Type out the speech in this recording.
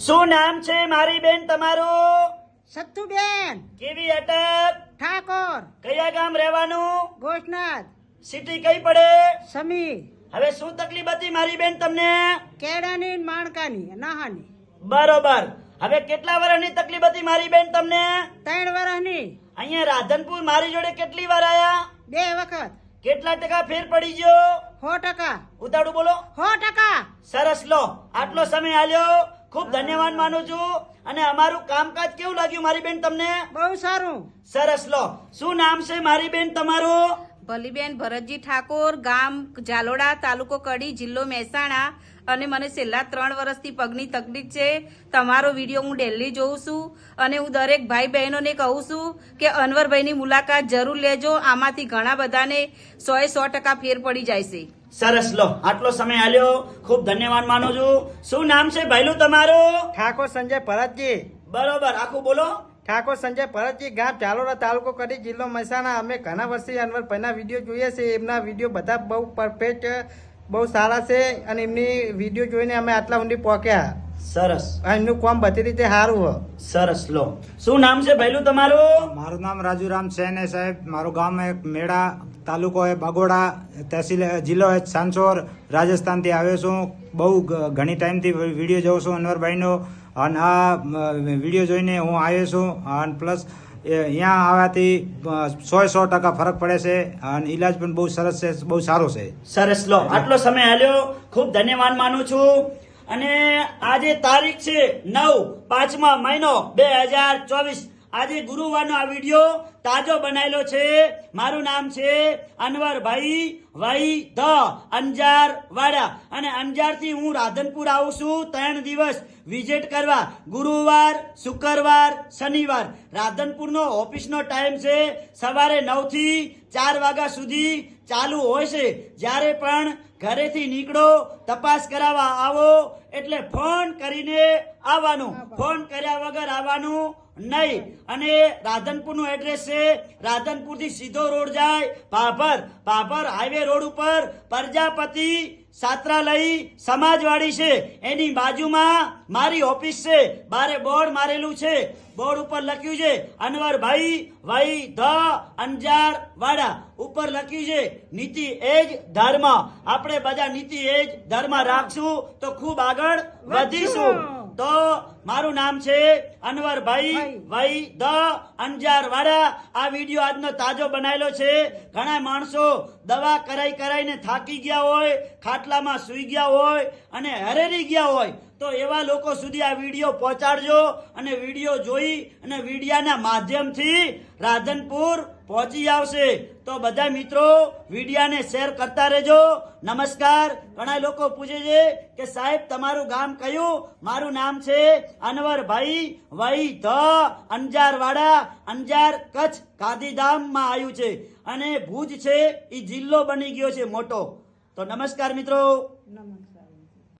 શું નામ છે મારી બેન તમારું? સત્તુબેન કેવી અટક? ઠાકોર કયા ગામ રહેવાનું? ગોશનાથ સિટી કઈ પડે? સમી હવે શું તકલીફ હતી મારી બેન તમને? કેળાની ને માણકાની નહાની બરોબર. હવે કેટલા વર્ષની તકલીફ હતી મારી બેન તમને? 3 વર્ષની અહીંયા રાધનપુર મારી જોડે કેટલી વાર આયા? 2 વખત કેટલા ટકા ફેર પડી ગયો? 100%. ઉતાડું બોલો. 100%. સરસ. લો આટલો સમય આલ્યો, ખૂબ ધન્યવાદ માનું છું. અને અમારું કામકાજ કેવું લાગ્યું મારી બેન તમને? બહુ સારું. સરસ. લો શું નામ છે મારી બેન તમારું? ભલીબેન ભરતજી ઠાકોર, ગામ ઝાલોડા, તાલુકો કડી, જિલ્લો મહેસાણા. અને મને છેલ્લા 3 વર્ષથી પગની તકલીફ છે. તમારો વિડીયો હું ડેલી જોઉં છું અને હું દરેક ભાઈ બહેનોને કહું છું કે અનવરભાઈની મુલાકાત જરૂર લેજો. આમાંથી ઘણા બધાને 100% ફેર પડી જાય છે. સરસ. લો આટલો સમય આલ્યો, ખૂબ ધન્યવાદ માનું છું. શું નામ છે ભાઈલું તમારું? ઠાકોર સંજય ભરતજી. બરોબર. આખું બોલો. ઠાકોર સંજય ભરતજી, ગામ ઝાલોડા, તાલુકો કડી, જિલ્લો મહેસાણા. અમે ઘણા વર્ષથી અનવરભાઈના વિડીયો જોઈએ છે. એમના વિડીયો બધા બહુ પરફેક્ટ, બહુ સારા છે અને એમની વિડીયો જોઈને અમે આટલા ઊંડી પહોંચ્યા. સરસ. એમનું કામ બધી રીતે સારું હોય. સરસ. લો શું નામ છે ભાઈલું તમારું? મારું નામ રાજુરામ છે સાહેબ. મારું ગામ મેડા, તાલુકો એ બાગોડા, તહેસીલ જિલ્લો એ સાંસોર, રાજસ્થાનથી આવ્યો છું. બહુ ઘણી ટાઈમથી વિડીયો જોઉં છું અનવરભાઈનો અને આ વિડીયો જોઈને હું આવ્યો છું. અને પ્લસ અહીંયા આવવાથી 100% ફરક પડે છે અને ઈલાજ પણ બહુ સરસ છે, બહુ સારો છે. સરસ. લો આટલો સમય આલ્યો, ખૂબ ધન્યવાદ માનું છું. અને આજે તારીખ છે 9/5 મહિનો 2024. આજે ગુરુવારનો આ વિડીયો તાજો બનાવેલો છે. મારું નામ છે અનવરભાઈ ભાઈ ધ અંજાર વાડા. અને અંજારથી હું રાધનપુર આવું છું 3 દિવસ વિઝિટ કરવા. ગુરુવાર, શુક્રવાર, શનિવાર. રાધનપુરનો ઓફિસનો ટાઈમ છે સવારે 9 થી 4 વાગ્યા સુધી ચાલુ હોય છે. જ્યારે પણ ઘરેથી નીકળો, તપાસ કરાવવા આવો એટલે ફોન કરીને આવવાનું, ફોન કર્યા વગર આવવાનું નહીં. અને રાધનપુરનું એડ્રેસ છે, રાધનપુરથી સીધો રોડ જાય ભાભર હાઈવે રોડ ઉપર પ્રજાપતિ છાત્રાલય સમાજવાડી છે. એની બાજુમાં મારી ઓફિસ છે. બારે બોર્ડ મારેલું છે. બોર્ડ ઉપર લખ્યું છે અનવરભાઈ ભાઈ ધ અંજાર વાડા. ઉપર લખ્યું છે નીતિ એજ ધર્મ. આપણે બધા નીતિ એજ ધર્મ રાખશું તો ખૂબ આગળ વધીશું. તો મારું નામ છે અનવરભાઈ ભાઈ ધ અંજાર વાડા. આ વિડીયો આજનો તાજો બનાવેલો છે. ઘણા માણસો દવા કરાઈને થાકી ગયા હોય, ખાટલામાં સૂઈ ગયા હોય અને હરેરી ગયા હોય, તો એવા લોકો સુધી આ વિડીયો પહોંચાડજો. અને વિડીયો જોઈ અને વિડીયાના માધ્યમથી રાધનપુર પહોંચી આવશે. તો બધા મિત્રો વિડીયાને શેર કરતા રહેજો. નમસ્કાર. ઘણા લોકો પૂછે છે કે સાહેબ તમારું ગામ કયું? મારું નામ છે અનવરભાઈ ભાઈ ધ અંજાર વાડા. અંજાર કચ્છ ગાંધીધામમાં આવ્યું છે અને ભુજ છે એ જિલ્લો બની ગયો છે મોટો. તો નમસ્કાર મિત્રો. નમસ્કાર.